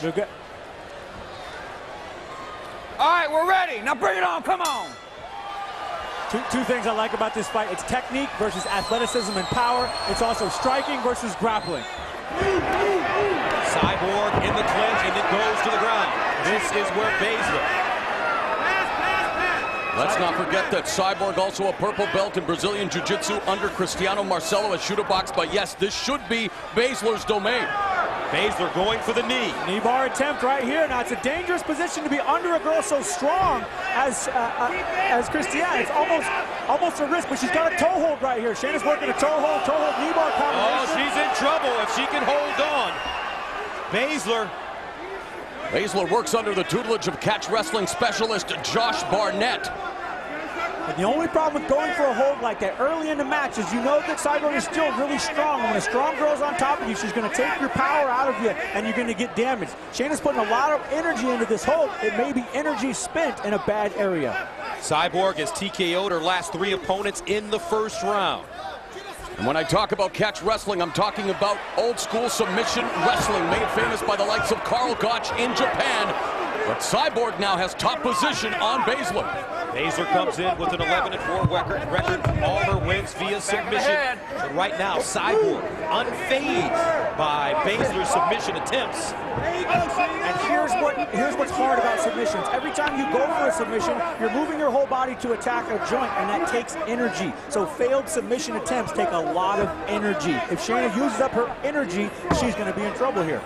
You're good. All right, we're ready. Now bring it on. Come on. Two things I like about this fight. It's technique versus athleticism and power. It's also striking versus grappling. Cyborg in the clinch, and it goes to the ground. This is where Baszler. Let's not forget that Cyborg also a purple belt in Brazilian Jiu-Jitsu under Cristiano Marcelo as shooter box. But yes, this should be Baszler's domain. Baszler going for the knee. Knee bar attempt right here. Now it's a dangerous position to be under a girl so strong as Cristiano. It's almost a risk, but she's got a toe hold right here. Sheina's working a toe hold, knee bar combination. Oh, she's in trouble if she can hold on. Baszler works under the tutelage of catch wrestling specialist Josh Barnett. And the only problem with going for a hold like that early in the match is you know that Cyborg is still really strong. When a strong girl's on top of you, she's going to take your power out of you, and you're going to get damaged. Sheina's putting a lot of energy into this hold. It may be energy spent in a bad area. Cyborg has TKO'd her last 3 opponents in the first round. And when I talk about catch wrestling, I'm talking about old school submission wrestling made famous by the likes of Karl Gotch in Japan. But Cyborg now has top position on Baszler. Baszler comes in with an 11-4 record, all her wins via submission. But right now, Cyborg unfazed by Baszler's submission attempts. And here's what's hard about submissions. Every time you go for a submission, you're moving your whole body to attack a joint, and that takes energy. So failed submission attempts take a lot of energy. If Sheina uses up her energy, she's going to be in trouble here.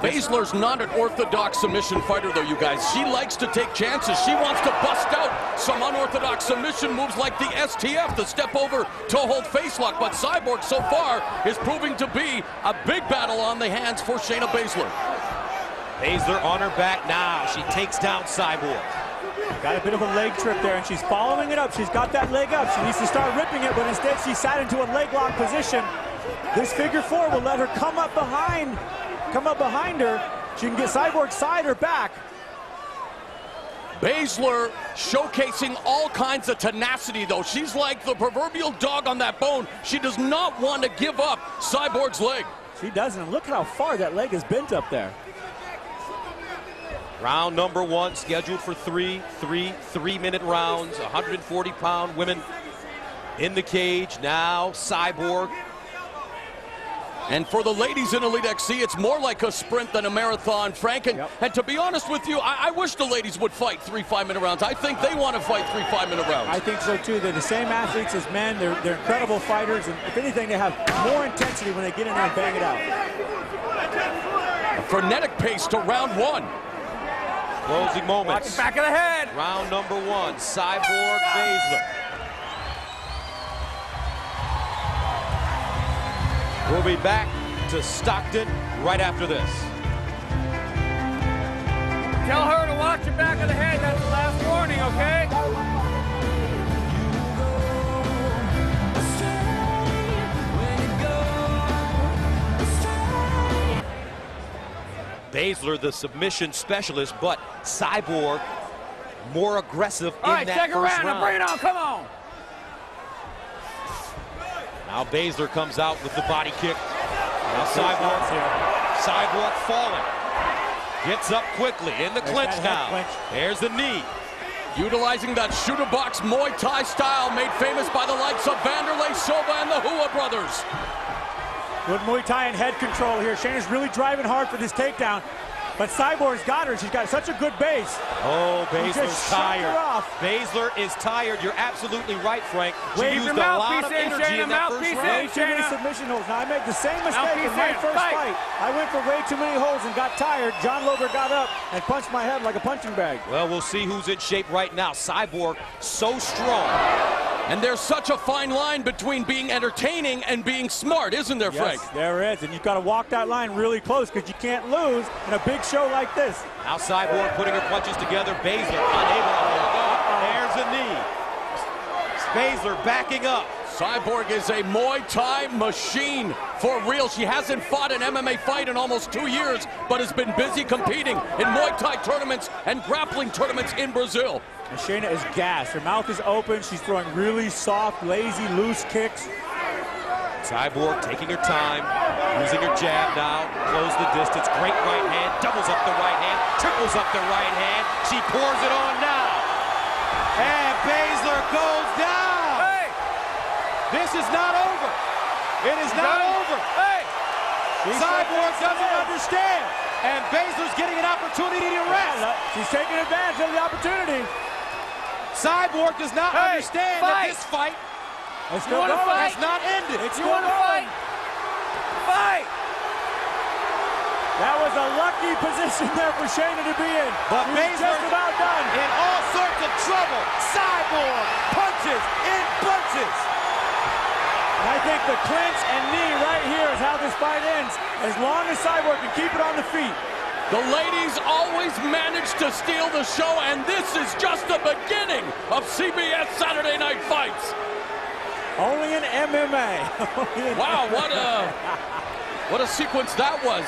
Baszler's not an orthodox submission fighter, though, you guys. She likes to take chances. She wants to bust out some unorthodox submission moves like the STF, the step over toe hold face lock. But Cyborg so far is proving to be a big battle on the hands for Shayna Baszler. Baszler on her back now. She takes down Cyborg. Got a bit of a leg trip there, and she's following it up. She's got that leg up. She needs to start ripping it, but instead she sat into a leg lock position. This figure 4 will let her come up behind her. She can get Cyborg's side or back. Baszler showcasing all kinds of tenacity, though. She's like the proverbial dog on that bone. She does not want to give up Cyborg's leg. She doesn't. Look at how far that leg is bent up there. Round number 1 scheduled for 3-minute rounds. 140-pound women in the cage. Now Cyborg. And for the ladies in Elite XC, it's more like a sprint than a marathon, Frank. And to be honest with you, I wish the ladies would fight 3 5-minute rounds. I think they want to fight 3 5-minute rounds. I think so too. They're the same athletes as men. They're incredible fighters, and if anything, they have more intensity when they get in there and bang it out. A frenetic pace to round 1. Closing moments. Watch the back of the head. Round number 1, Cyborg Baszler. We'll be back to Stockton right after this. Tell her to watch the back of the head. That's the last warning, okay? Baszler, the submission specialist, but Cyborg more aggressive in that first round. All right, second round. Now bring it on. Come on. Now Baszler comes out with the body kick. Now Cyborg falling. Gets up quickly in the clinch now. There's the knee. Utilizing that shooter box Muay Thai style made famous by the likes of Vanderlei Silva and the Hua brothers. Good Muay Thai and head control here. Shayna's really driving hard for this takedown. But Cyborg's got her. She's got such a good base. Oh, Baszler's tired. Baszler is tired. You're absolutely right, Frank. She used a lot of energy in that first round. Way too many submission holds. Now, I made the same mistake in my first fight. I went for way too many holds and got tired. John Lober got up and punched my head like a punching bag. Well, we'll see who's in shape right now. Cyborg, so strong. And there's such a fine line between being entertaining and being smart, isn't there, Frank? Yes, there is. And you've got to walk that line really close because you can't lose in a big show like this. Now Cyborg putting her punches together. Baszler unable to hold on. There's a knee. Baszler backing up. Cyborg is a Muay Thai machine for real. She hasn't fought an MMA fight in almost 2 years, but has been busy competing in Muay Thai tournaments and grappling tournaments in Brazil. And Sheina is gassed. Her mouth is open. She's throwing really soft, lazy, loose kicks. Cyborg taking her time. Using her jab now, close the distance. Great right hand, doubles up the right hand, triples up the right hand. She pours it on now. And Baszler goes down. Hey! This is not over. It is not over. Hey! Cyborg doesn't understand. And Baszler's getting an opportunity to rest. She's taking advantage of the opportunity. Cyborg does not understand that this fight It's still going. has not ended. It's You still want to going. fight? Fight! That was a lucky position there for Sheina to be in. But She was Baszler just about done. in all sorts of trouble. Cyborg punches in bunches. And I think the clinch and knee right here is how this fight ends. As long as Cyborg can keep it on the feet. The ladies always manage to steal the show, and this is just the beginning of CBS Saturday Night Fights. Only in MMA. Wow, what a sequence that was.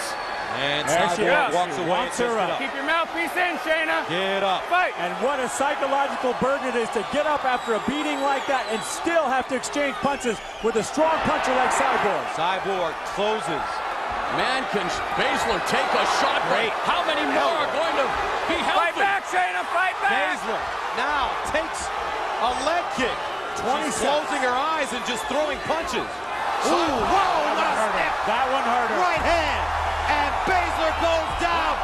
And There she Cyborg is. walks away. Walks her up. Keep your mouthpiece in, Sheina. Get up. Fight! And what a psychological burden it is to get up after a beating like that and still have to exchange punches with a strong puncher like Cyborg. Cyborg closes. Man, can Baszler take a shot? Great. How many more are going to be Fight healthy? back, Sheina! Fight back! Baszler now takes a leg kick. 20 She's closing her eyes and just throwing punches. Ooh, That whoa, one hurt her. That one hurt her. right hand. And Baszler goes down